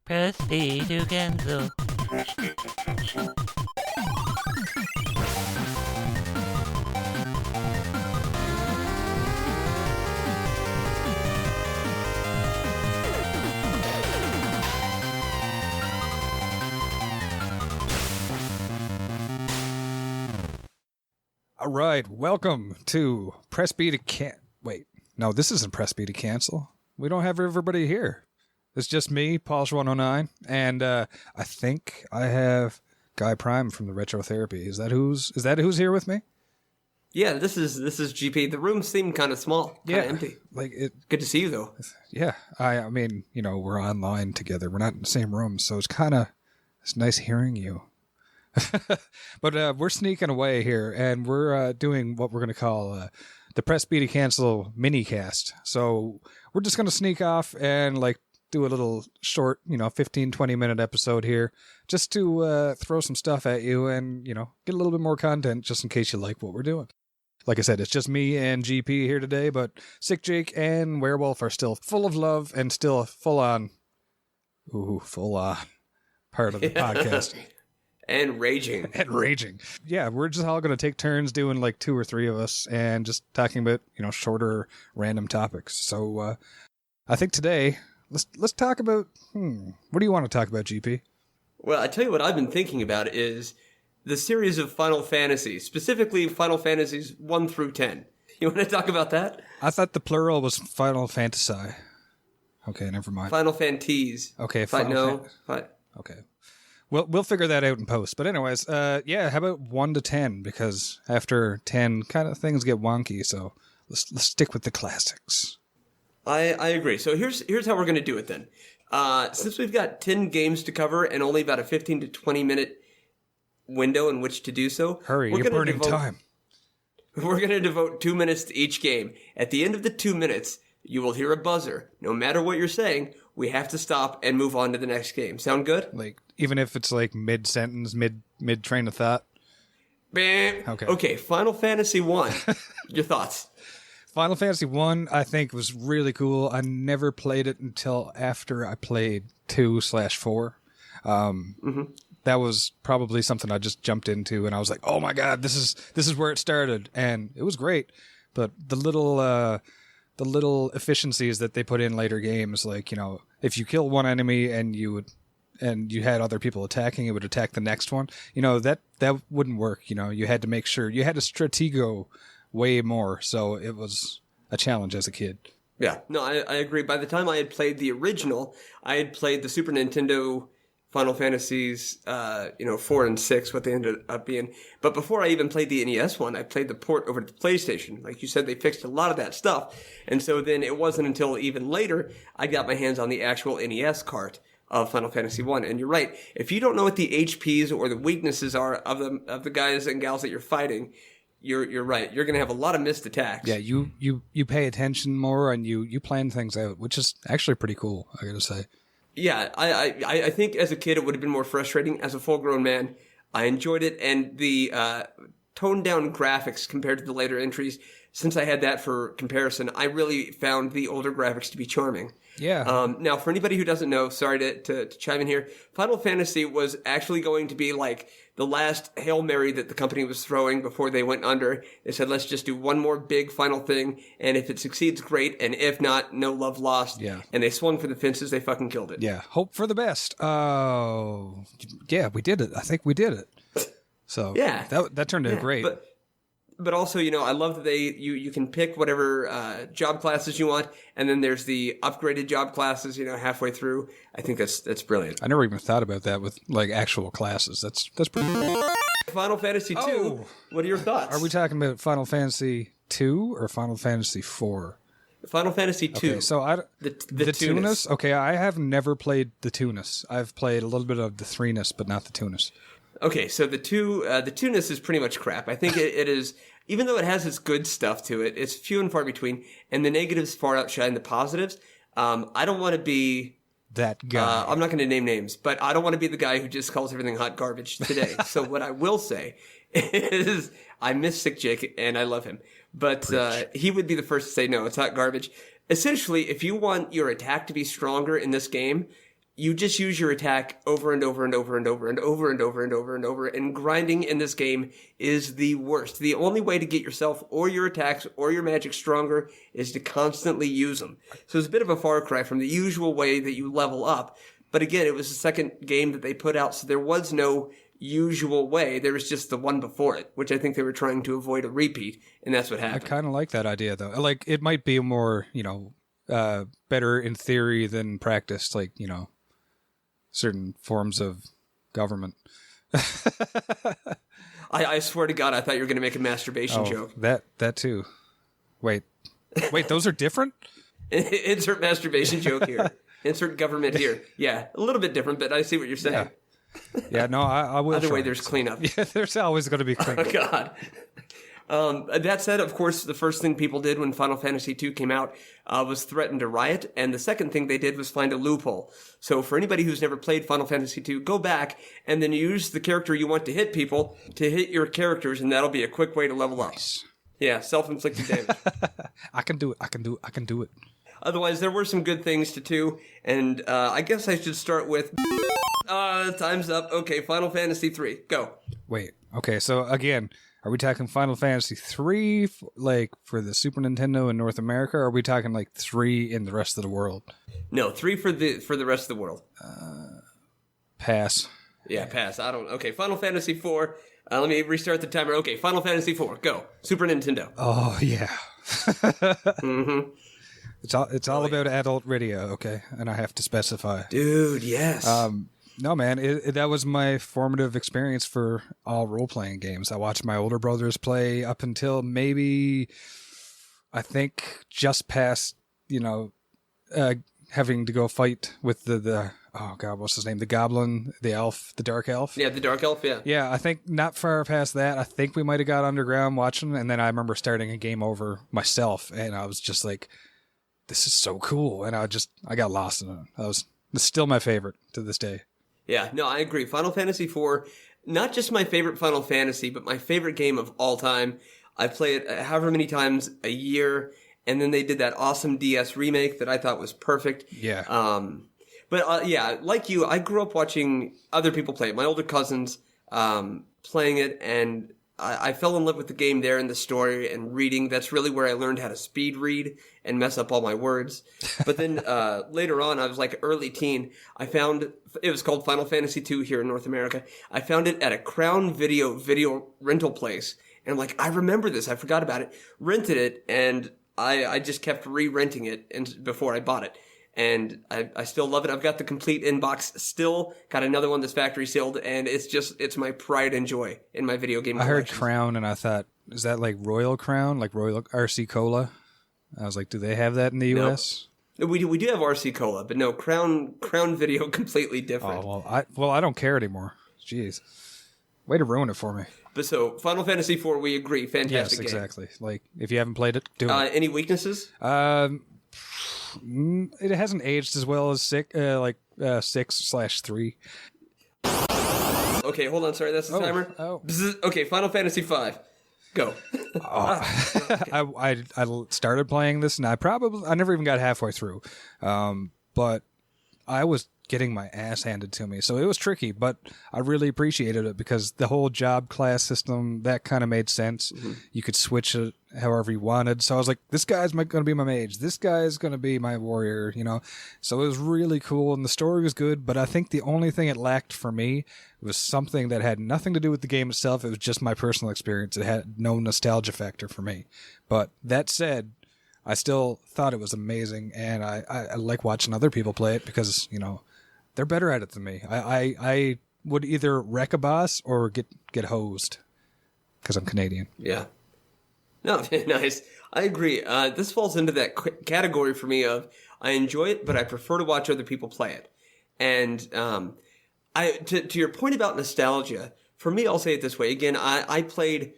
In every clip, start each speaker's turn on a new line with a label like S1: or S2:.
S1: Press B to cancel.
S2: All right, welcome to Press B to Wait, no, this isn't Press B to cancel. We don't have everybody here. It's just me, Palsh 109, and I think I have Guy Prime from the Retro Therapy. Is that who's here with me?
S3: Yeah, this is GP. The room seemed kind of small, kind of empty. Good to see you though.
S2: Yeah, I mean, we're online together. We're not in the same room, so it's nice hearing you. But we're sneaking away here, and we're doing what we're going to call the Press B to Cancel mini-cast. So we're just going to sneak off and do a little short, 15, 20-minute episode here just to throw some stuff at you and, get a little bit more content just in case you like what we're doing. Like I said, it's just me and GP here today, but Sick Jake and Werewolf are still full of love and still full on part of the podcast.
S3: And raging.
S2: Yeah, we're just all going to take turns doing 2 or 3 of us and just talking about, shorter random topics. So I think today, let's talk about, what do you want to talk about, GP?
S3: Well, I tell you what I've been thinking about is the series of Final Fantasy, specifically Final Fantasies 1 through 10. You want to talk about that?
S2: I thought the plural was Final Fantasy. Okay, never mind.
S3: Final Fanties.
S2: Okay, Okay. We'll figure that out in post. But anyways, how about 1 to 10? Because after 10, kind of things get wonky. So let's stick with the classics.
S3: I agree. So here's how we're going to do it then. Since we've got 10 games to cover and only about a 15 to 20 minute window in which to do so,
S2: hurry! You're burning time.
S3: We're going to devote 2 minutes to each game. At the end of the 2 minutes, you will hear a buzzer. No matter what you're saying, we have to stop and move on to the next game. Sound good?
S2: Even if it's mid-sentence, mid train of thought?
S3: Bam. Okay, Final Fantasy 1. Your thoughts?
S2: Final Fantasy 1, I think, was really cool. I never played it until after I played 2/4. That was probably something I just jumped into, and I was like, oh my god, this is where it started. And it was great. But the little efficiencies that they put in later games, if you kill one enemy and you had other people attacking, it would attack the next one. That wouldn't work. You had to make sure you had to stratego way more. So it was a challenge as a kid.
S3: Yeah, no, I agree. By the time I had played the original, I had played the Super Nintendo Final Fantasies, 4 and 6, what they ended up being. But before I even played the NES one, I played the port over to the PlayStation. Like you said, they fixed a lot of that stuff. And so then it wasn't until even later I got my hands on the actual NES cart of Final Fantasy 1. And you're right. If you don't know what the HPs or the weaknesses are of the guys and gals that you're fighting, you're right. You're going to have a lot of missed attacks.
S2: Yeah, you pay attention more and you plan things out, which is actually pretty cool, I got to say.
S3: Yeah, I think as a kid it would have been more frustrating. As a full-grown man, I enjoyed it, and the toned-down graphics compared to the later entries, since I had that for comparison, I really found the older graphics to be charming.
S2: Yeah.
S3: Now, for anybody who doesn't know, sorry to chime in here, Final Fantasy was actually going to be the last Hail Mary that the company was throwing before they went under. They said, let's just do one more big final thing, and if it succeeds, great, and if not, no love lost.
S2: Yeah.
S3: And they swung for the fences, they fucking killed it.
S2: Yeah, hope for the best. Oh, yeah, we did it. I think we did it. So
S3: yeah,
S2: that turned out great.
S3: But also, I love that you can pick whatever job classes you want, and then there's the upgraded job classes, halfway through. I think that's brilliant.
S2: I never even thought about that with actual classes. That's pretty cool.
S3: Final Fantasy 2. What are your thoughts?
S2: Are we talking about Final Fantasy 2 or Final Fantasy 4?
S3: Final Fantasy 2.
S2: Okay, so the Tunis. Okay, I have never played the Tunis. I've played a little bit of the Threeness, but not the Tunis.
S3: Okay, so the Tunis is pretty much crap. I think it is, even though it has its good stuff to it, it's few and far between, and the negatives far outshine the positives. I don't want to be
S2: that guy.
S3: I'm not going to name names, but I don't want to be the guy who just calls everything hot garbage today. So what I will say is I miss Sick Jake, and I love him. But he would be the first to say, no, it's hot garbage. Essentially, if you want your attack to be stronger in this game, you just use your attack over and over and over and over and over and over and over and over. And grinding in this game is the worst. The only way to get yourself or your attacks or your magic stronger is to constantly use them. So it's a bit of a far cry from the usual way that you level up. But again, it was the second game that they put out, so there was no usual way. There was just the one before it, which I think they were trying to avoid a repeat, and that's what happened.
S2: I kind of like that idea, though. Like, it might be more, better in theory than practice, like, certain forms of government.
S3: I swear to God, I thought you were going to make a masturbation joke.
S2: That too. Wait, those are different?
S3: Insert masturbation joke here. Insert government here. Yeah, a little bit different, but I see what you're saying.
S2: Yeah, no, I will.
S3: Either way, there's cleanup.
S2: Yeah, there's always going to be cleanup.
S3: Oh, God. That said, of course, the first thing people did when Final Fantasy II came out was threaten to riot, and the second thing they did was find a loophole. So for anybody who's never played Final Fantasy II, go back and then use the character you want to hit people to hit your characters, and that'll be a quick way to level up.
S2: Nice.
S3: Yeah, self-inflicted damage.
S2: I can do it.
S3: Otherwise, there were some good things to do, and I guess I should start with... time's up. Okay, Final Fantasy III. Go.
S2: Wait, okay, so again, are we talking Final Fantasy 3, for the Super Nintendo in North America, or are we talking, 3 in the rest of the world?
S3: No, 3 for the rest of the world.
S2: Pass.
S3: Yeah, pass. I don't... Okay, Final Fantasy 4. Let me restart the timer. Okay, Final Fantasy 4. Go. Super Nintendo.
S2: Oh, yeah.
S3: Mm-hmm.
S2: It's all about adult radio, okay? And I have to specify.
S3: Dude, yes.
S2: No, man, that was my formative experience for all role-playing games. I watched my older brothers play up until maybe, I think, just past, having to go fight with the oh, God, what's his name? The goblin, the elf, the dark elf?
S3: Yeah, the dark elf, yeah.
S2: Yeah, I think not far past that. I think we might have got underground watching, and then I remember starting a game over myself, and I was just like, this is so cool. And I got lost in it. It's still my favorite to this day.
S3: Yeah, no, I agree. Final Fantasy IV, not just my favorite Final Fantasy, but my favorite game of all time. I play it however many times a year, and then they did that awesome DS remake that I thought was perfect.
S2: Yeah.
S3: But like you, I grew up watching other people play it. My older cousins playing it, and I fell in love with the game there and the story and reading. That's really where I learned how to speed read and mess up all my words. But then later on, I was like early teen. I found it was called Final Fantasy II here in North America. I found it at a Crown video rental place. And I'm like, I remember this. I forgot about it. Rented it, and I just kept re-renting it before I bought it. And I still love it. I've got the complete inbox still. Got another one that's factory sealed, and it's my pride and joy in my video game collection.
S2: I heard Crown, and I thought, is that like Royal Crown, like Royal RC Cola? I was like, do they have that in the U.S.?
S3: No. We do have RC Cola, but no, Crown Video completely different.
S2: Oh, well, I don't care anymore. Jeez. Way to ruin it for me.
S3: But so, Final Fantasy IV, we agree, fantastic game.
S2: Yes, exactly. Like, if you haven't played it, do it.
S3: Any weaknesses?
S2: It hasn't aged as well as 6/3.
S3: Okay, hold on. Sorry, that's the timer.
S2: Oh.
S3: Okay, Final Fantasy V. Go.
S2: I started playing this, and I never even got halfway through. But I was getting my ass handed to me, so it was tricky, but I really appreciated it because the whole job class system, that kind of made sense. Mm-hmm. You could switch it however you wanted. So I was like, this guy's going to be my mage. This guy's going to be my warrior, So it was really cool, and the story was good, but I think the only thing it lacked for me was something that had nothing to do with the game itself. It was just my personal experience. It had no nostalgia factor for me. But that said, I still thought it was amazing, and I like watching other people play it because, they're better at it than me. I would either wreck a boss or get hosed because I'm Canadian.
S3: Yeah. No, nice. I agree. This falls into that category for me of I enjoy it, but I prefer to watch other people play it. And to your point about nostalgia, for me, I'll say it this way. Again, I played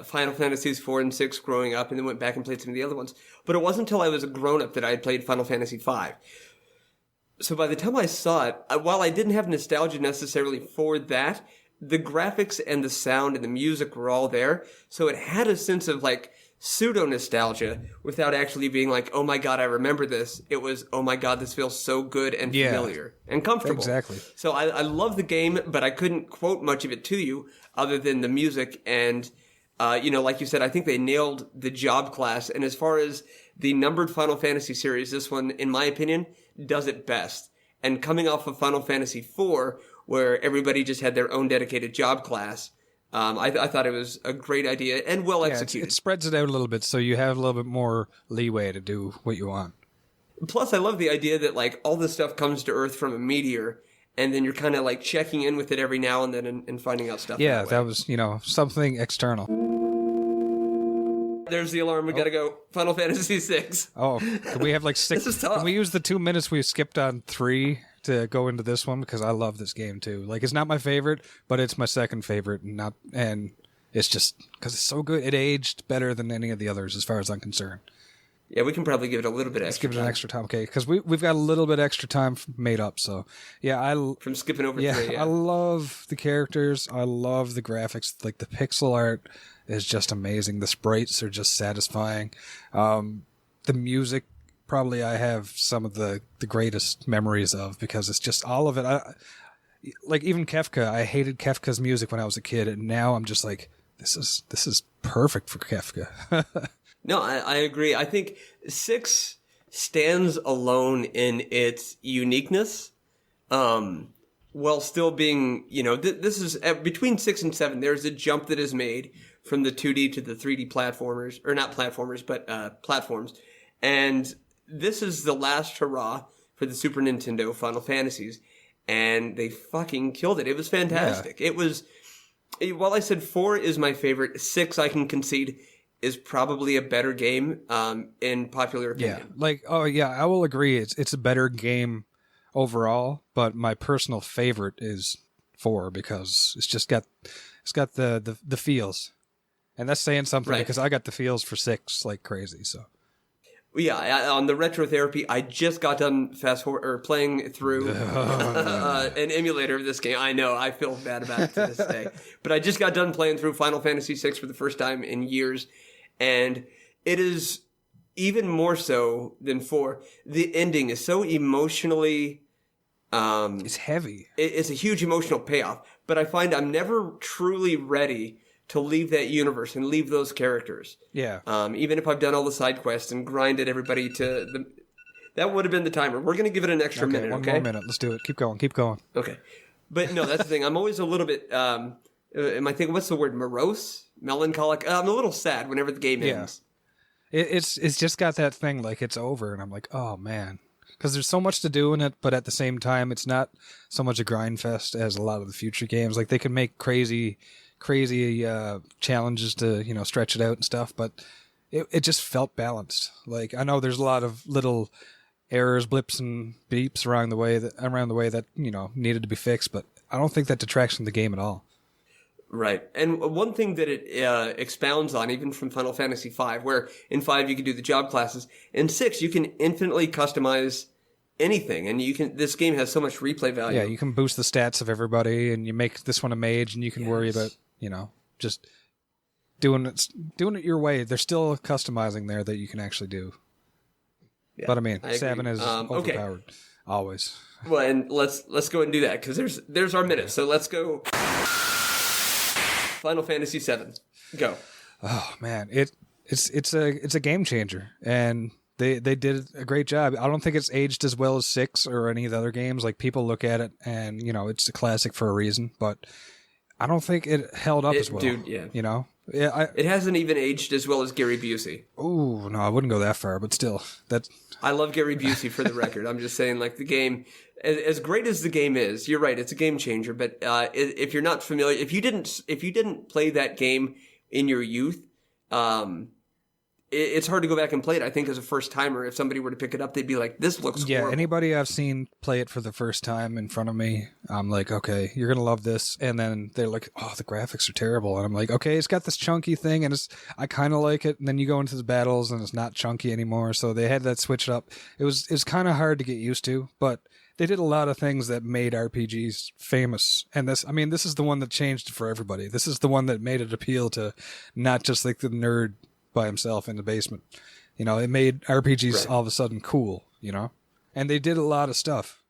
S3: Final Fantasies 4 and 6 growing up and then went back and played some of the other ones. But it wasn't until I was a grown-up that I had played Final Fantasy 5. So by the time I saw it, while I didn't have nostalgia necessarily for that, the graphics and the sound and the music were all there. So it had a sense of like pseudo nostalgia without actually being like, oh my God, I remember this. It was, oh my God, this feels so good and familiar and comfortable.
S2: Exactly.
S3: So I love the game, but I couldn't quote much of it to you other than the music. And, like you said, I think they nailed the job class. And as far as the numbered Final Fantasy series, this one, in my opinion, does it best. And coming off of Final Fantasy IV, where everybody just had their own dedicated job class, I thought it was a great idea and well executed.
S2: It spreads it out a little bit, so you have a little bit more leeway to do what you want.
S3: Plus, I love the idea that like all this stuff comes to Earth from a meteor, and then you're kind of like checking in with it every now and then and finding out stuff.
S2: Yeah, that was something external.
S3: There's the alarm. We gotta go. Final Fantasy VI.
S2: Oh, can we have like 6?
S3: This is tough.
S2: Can we use the 2 minutes we skipped on 3 to go into this one, because I love this game too. Like, it's not my favorite, but it's my second favorite, and it's just because it's so good. It aged better than any of the others, as far as I'm concerned.
S3: Yeah, we can probably give it a little bit extra.
S2: Let's give it an extra time, okay? Because we've got a little bit extra time made up. So yeah,
S3: from skipping over 3. Yeah,
S2: I love the characters. I love the graphics. Like, the pixel art is just amazing. The sprites are just satisfying. The music, probably I have some of the greatest memories of, because it's just all of it. Like, even Kefka, I hated Kefka's music when I was a kid, and now I'm just like, this is perfect for Kefka.
S3: No, I agree. I think 6 stands alone in its uniqueness, while still being, this is between 6 and 7. There's a jump that is made from the 2D to the 3D platformers, or not platformers, but platforms, and this is the last hurrah for the Super Nintendo Final Fantasies, and they fucking killed it. It was fantastic. Yeah. It was, while I said 4 is my favorite, 6 I can concede is probably a better game, in popular opinion.
S2: Yeah, I will agree. It's a better game overall, but my personal favorite is 4, because it's got the feels, and that's saying something, because I got the feels for 6 like crazy. So.
S3: Yeah, on the retro therapy, I just got done playing through an emulator of this game. I know, I feel bad about it to this day. But I just got done playing through Final Fantasy VI for the first time in years, and it is even more so than 4. The ending is so emotionally...
S2: it's heavy.
S3: It's a huge emotional payoff, but I find I'm never truly ready to leave that universe and leave those characters. Yeah. Even if I've done all the side quests and grinded everybody to the... That would have been the timer. We're going to give it an extra minute, okay?
S2: One more minute. Let's do it. Keep going. Okay.
S3: But no, that's the thing. I'm always a little bit... am I thinking... What's the word? Morose? Melancholic? I'm a little sad whenever the game ends.
S2: It's just got that thing, like, it's over, and I'm like, oh, man. Because there's so much to do in it, but at the same time, it's not so much a grind fest as a lot of the future games. Like, they can make crazy challenges to stretch it out and stuff, but it just felt balanced. Like, I know there's a lot of little errors, blips, and beeps around the way that needed to be fixed, but I don't think that detracts from the game at all.
S3: Right, and one thing that it expounds on, even from Final Fantasy V, where in 5 you can do the job classes, in 6 you can infinitely customize anything, and this game has so much replay value.
S2: Yeah, you can boost the stats of everybody, and you make this one a mage, and you can worry about just doing it your way. There's still customizing there that you can actually do. Yeah, but I mean, 7 is overpowered always.
S3: Well, and let's go ahead and do that, because there's our minute. So let's go. Final Fantasy VII, go.
S2: Oh man, it's a game changer, and they did a great job. I don't think it's aged as well as 6 or any of the other games. Like, people look at it and it's a classic for a reason, but I don't think it held up as well.
S3: Dude, yeah.
S2: It
S3: hasn't even aged as well as Gary Busey.
S2: Oh, no, I wouldn't go that far, but still.
S3: I love Gary Busey, for the record. I'm just saying, like, the game, as great as the game is, you're right, it's a game changer, but if you're not familiar, if you didn't play that game in your youth, it's hard to go back and play it. I think as a first timer, if somebody were to pick it up, they'd be like, this looks horrible.
S2: Yeah, anybody I've seen play it for the first time in front of me, I'm like, okay, you're going to love this. And then they're like, oh, the graphics are terrible. And I'm like, okay, it's got this chunky thing, and I kind of like it. And then you go into the battles, and it's not chunky anymore. So they had that switch up. It was kind of hard to get used to, but they did a lot of things that made RPGs famous. And this is the one that changed it for everybody. This is the one that made it appeal to not just like the nerd by himself in the basement. You know, it made RPGs all of a sudden cool, you know? And they did a lot of stuff.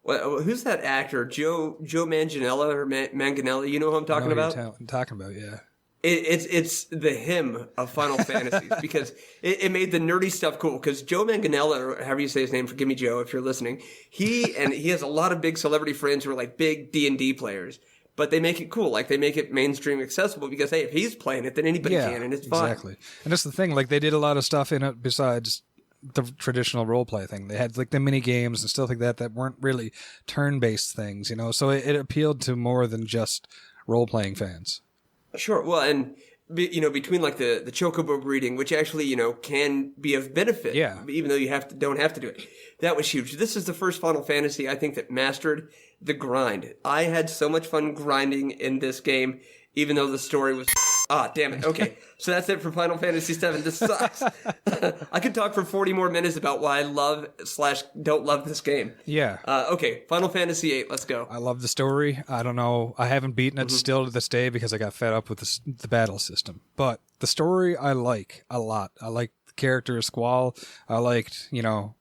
S3: Well, who's that actor? Joe Manganiello or Manganiello? You know who I'm talking about?
S2: I'm talking about, yeah.
S3: It's the him of Final Fantasies because it made the nerdy stuff cool. Because Joe Manganiello, or however you say his name, forgive me, Joe, if you're listening. He has a lot of big celebrity friends who are like big D&D players, but they make it cool. Like they make it mainstream accessible because hey, if he's playing it, then anybody can, and it's fine.
S2: Exactly. And that's the thing. Like they did a lot of stuff in it besides the traditional role play thing. They had like the mini games and stuff like that weren't really turn-based things, you know. So it appealed to more than just role-playing fans.
S3: Sure. Well, and between like the chocobo breeding, which actually can be of benefit, even though you don't have to do it. That was huge. This is the first Final Fantasy I think that mastered the grind. I had so much fun grinding in this game, even though the story was. Damn it. Okay. So that's it for Final Fantasy VII. This sucks. I could talk for 40 more minutes about why I love/don't love this game.
S2: Yeah.
S3: Okay. Final Fantasy VIII. Let's go.
S2: I love the story. I don't know. I haven't beaten it still to this day because I got fed up with the battle system. But the story I like a lot. I like the character of Squall. I liked, the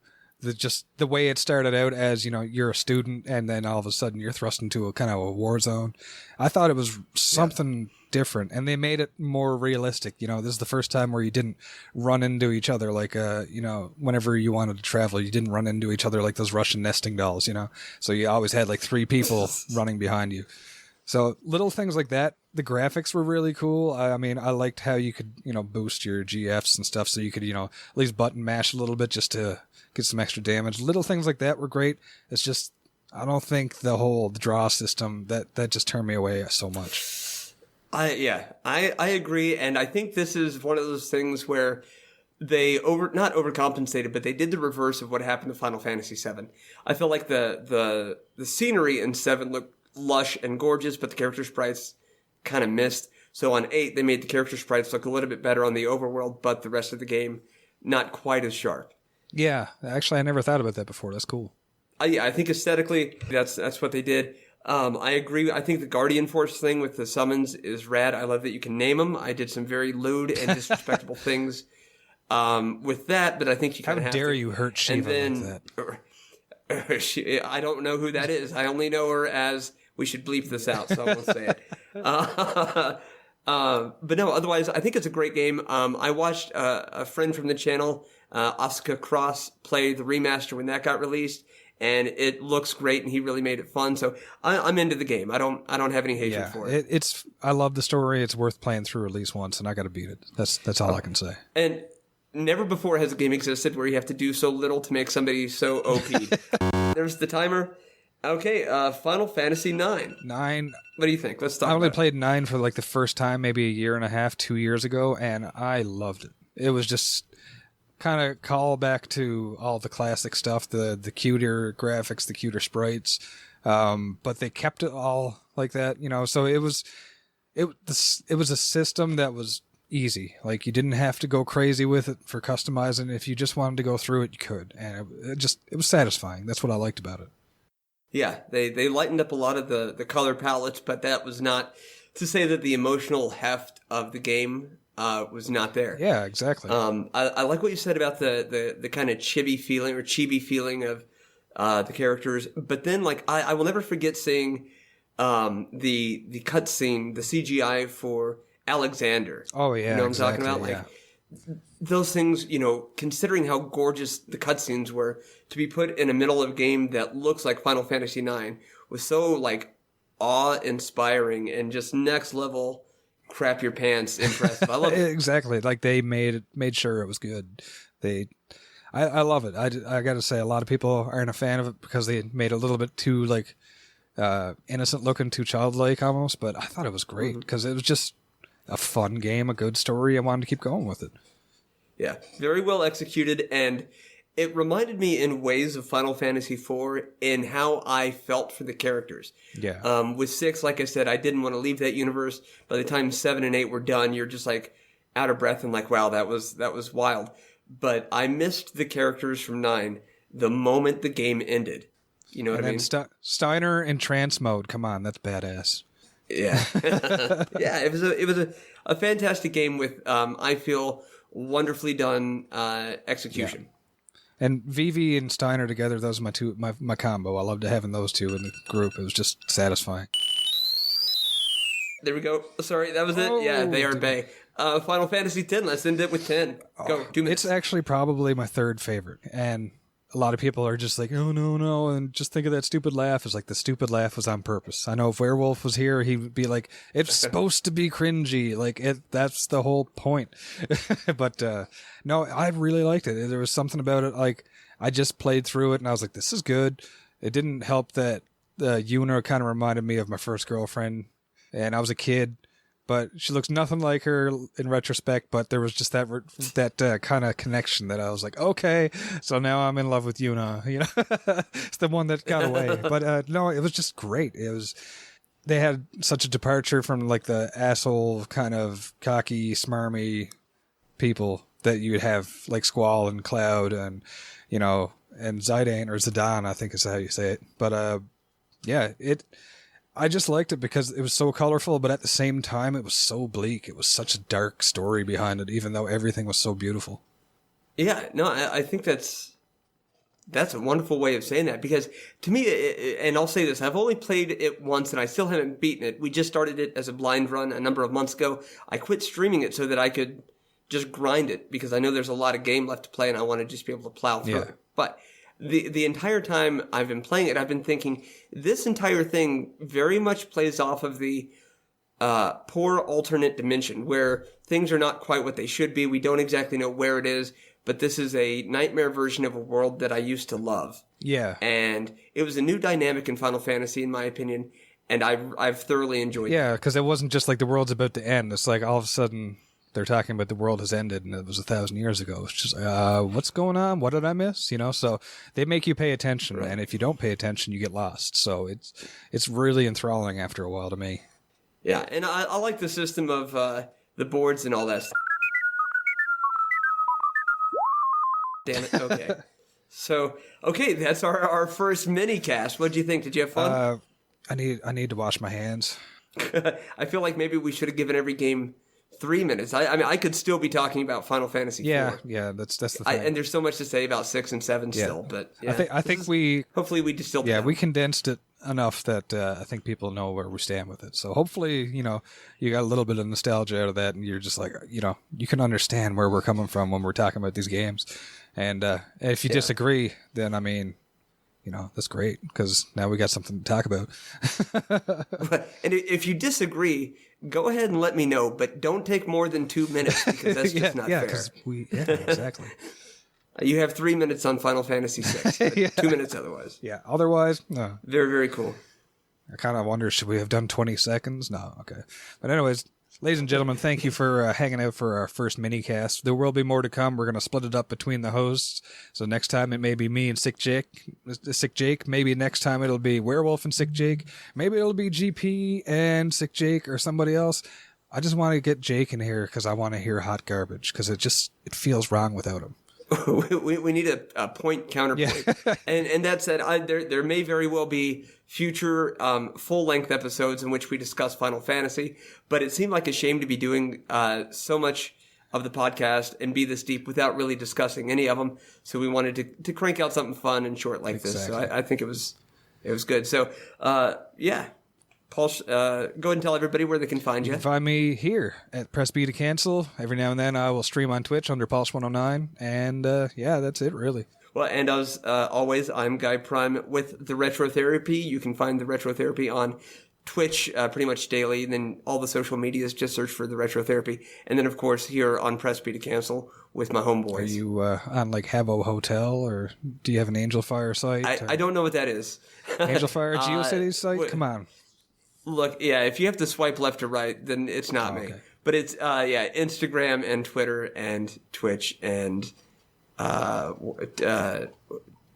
S2: way it started out as, you're a student and then all of a sudden you're thrust into a kind of a war zone. I thought it was something different, and they made it more realistic. This is the first time where you didn't run into each other like whenever you wanted to travel, you didn't run into each other like those Russian nesting dolls, so you always had like 3 people running behind you. So little things like that. The graphics were really cool. I mean, I liked how you could boost your GFs and stuff, so you could at least button mash a little bit just to get some extra damage. Little things like that were great. It's just I don't think the draw system that just turned me away so much.
S3: I agree, and I think this is one of those things where they not overcompensated, but they did the reverse of what happened to Final Fantasy VII. I feel like the scenery in 7 looked lush and gorgeous, but the character sprites kind of missed. So on 8, they made the character sprites look a little bit better on the overworld, but the rest of the game not quite as sharp.
S2: Yeah, actually, I never thought about that before. That's cool.
S3: I think aesthetically, that's what they did. I agree. I think the Guardian Force thing with the summons is rad. I love that you can name them. I did some very lewd and disrespectful things with that, but I think you kind of have to. How dare
S2: you hurt Shiva like
S3: that? I don't know who that is. I only know her as, we should bleep this out, so I won't say it. But no, otherwise, I think it's a great game. I watched a friend from the channel, Asuka Cross, play the remaster when that got released. And it looks great, and he really made it fun. So I'm into the game. I don't have any hatred for it.
S2: I love the story. It's worth playing through at least once, and I got to beat it. That's all I can say.
S3: And never before has a game existed where you have to do so little to make somebody so OP. There's the timer. Okay, Final Fantasy 9.
S2: 9.
S3: What do you think? Let's talk.
S2: I only played 9 for like the first time, maybe a year and a half, 2 years ago, and I loved it. It was just kind of call back to all the classic stuff, the cuter graphics, the cuter sprites, but they kept it all like that, so it was a system that was easy. Like you didn't have to go crazy with it for customizing. If you just wanted to go through it, you could, and it was satisfying. That's what I liked about it.
S3: Yeah, they lightened up a lot of the color palettes, but that was not to say that the emotional heft of the game was not there.
S2: Yeah, exactly.
S3: I like what you said about the kind of chibi feeling of the characters, but then like I will never forget seeing the cutscene, the CGI for Alexander.
S2: Oh yeah,
S3: you know what
S2: exactly,
S3: I'm talking about? Like those things, considering how gorgeous the cutscenes were, to be put in the middle of a game that looks like Final Fantasy IX was so like awe-inspiring and just next level. Crap your pants impressive. I love it.
S2: Exactly. Like they made sure it was good. I love it. I got to say, a lot of people aren't a fan of it because they made it a little bit too like innocent looking, too childlike almost. But I thought it was great because it was just a fun game, a good story. I wanted to keep going with it.
S3: Yeah, very well executed, and it reminded me in ways of Final Fantasy IV in how I felt for the characters.
S2: Yeah.
S3: With 6, like I said, I didn't want to leave that universe. By the time 7 and 8 were done, you're just like out of breath and like, wow, that was wild. But I missed the characters from 9 the moment the game ended. You know what I mean?
S2: Steiner in trance mode. Come on, that's badass.
S3: Yeah. Yeah, it was a fantastic game with, I feel, wonderfully done execution.
S2: And Vivi and Steiner together, those are my combo. I loved having those two in the group. It was just satisfying.
S3: There we go. Sorry, that was it. Yeah, they are Bay. Final Fantasy X. Let's end it with 10. Go, 2 minutes.
S2: It's actually probably my third favorite. And a lot of people are just like, oh, no. And just think of that stupid laugh. It's like the stupid laugh was on purpose. I know if Werewolf was here, he would be like, it's supposed to be cringy. Like, that's the whole point. But no, I really liked it. There was something about it. Like, I just played through it and I was like, this is good. It didn't help that Yuna kind of reminded me of my first girlfriend. And I was a kid, but she looks nothing like her in retrospect. But there was just that kind of connection that I was like, okay, so now I'm in love with Yuna. You know, it's the one that got away. But no, it was just great. They had such a departure from like the asshole kind of cocky, smarmy people that you'd have like Squall and Cloud and and Zidane or Zidane, I think is how you say it. But yeah, I just liked it because it was so colorful, but at the same time, it was so bleak. It was such a dark story behind it, even though everything was so beautiful.
S3: Yeah, no, I think that's a wonderful way of saying that, because to me, and I'll say this, I've only played it once and I still haven't beaten it. We just started it as a blind run a number of months ago. I quit streaming it so that I could just grind it, because I know there's a lot of game left to play and I want to just be able to plow through it. But the entire time I've been playing it, I've been thinking, this entire thing very much plays off of the poor alternate dimension, where things are not quite what they should be. We don't exactly know where it is, but this is a nightmare version of a world that I used to love.
S2: Yeah.
S3: And it was a new dynamic in Final Fantasy, in my opinion, and I've thoroughly enjoyed it.
S2: Yeah, because it wasn't just like the world's about to end. It's like all of a sudden they're talking about the world has ended and it was 1,000 years ago. It's just, what's going on? What did I miss? So they make you pay attention, right. And if you don't pay attention, you get lost. So it's really enthralling after a while to me.
S3: Yeah, and I like the system of the boards and all that stuff. Damn it, okay. So, okay, that's our first mini-cast. What did you think? Did you have fun?
S2: I need to wash my hands.
S3: I feel like maybe we should have given every game 3 minutes. I mean, I could still be talking about Final Fantasy IV.
S2: Yeah, that's the thing.
S3: And there's so much to say about 6 and 7 still, but yeah.
S2: I think we
S3: hopefully we distilled it down.
S2: We condensed it enough that I think people know where we stand with it. So hopefully, you got a little bit of nostalgia out of that, and you're just like, you can understand where we're coming from when we're talking about these games. And if you disagree, then I mean, that's great, because now we got something to talk about.
S3: And if you disagree, go ahead and let me know, but don't take more than 2 minutes, because that's just not fair.
S2: Exactly.
S3: You have 3 minutes on Final Fantasy VI, 2 minutes otherwise.
S2: Yeah, otherwise, no.
S3: Very, very cool.
S2: I kind of wonder, should we have done 20 seconds? No, okay. But anyways, ladies and gentlemen, thank you for hanging out for our first mini-cast. There will be more to come. We're going to split it up between the hosts. So next time it may be me and Sick Jake. Maybe next time it'll be Werewolf and Sick Jake. Maybe it'll be GP and Sick Jake or somebody else. I just want to get Jake in here because I want to hear Hot Garbage, because it feels wrong without him.
S3: we need a point counterpoint. Yeah. and that said, there may very well be future full-length episodes in which we discuss Final Fantasy, but it seemed like a shame to be doing so much of the podcast and be this deep without really discussing any of them. So we wanted to crank out something fun and short like this. So I think it was good. So yeah. Palsh, go ahead and tell everybody where they can find you.
S2: You can find me here at Press B to Cancel. Every now and then I will stream on Twitch under Palsh109. And that's it, really.
S3: Well, and as always, I'm Guy Prime with The Retro Therapy. You can find The Retro Therapy on Twitch pretty much daily. And then all the social medias, just search for The Retro Therapy. And then, of course, here on Press B to Cancel with my homeboys.
S2: Are you on like Habbo Hotel, or do you have an Angel Fire site?
S3: I don't know what that is.
S2: Angel Fire GeoCities site? Come on.
S3: Look, yeah, if you have to swipe left or right, then it's not me. Okay. But it's, Instagram and Twitter and Twitch and,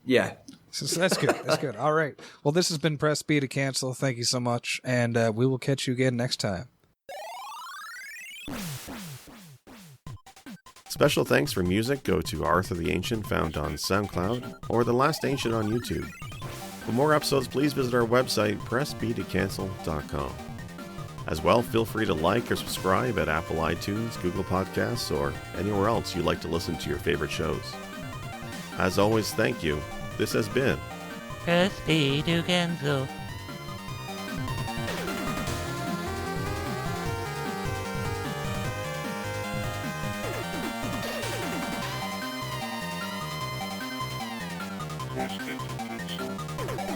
S3: yeah.
S2: So that's good. That's good. All right. Well, this has been Press B to Cancel. Thank you so much. And we will catch you again next time.
S4: Special thanks for music go to Arthur the Ancient, found on SoundCloud, or The Last Ancient on YouTube. For more episodes, please visit our website, pressbtocancel.com. As well, feel free to like or subscribe at Apple iTunes, Google Podcasts, or anywhere else you like to listen to your favorite shows. As always, thank you. This has been
S1: Krusty Duganzo.
S5: Krusty Duganzo.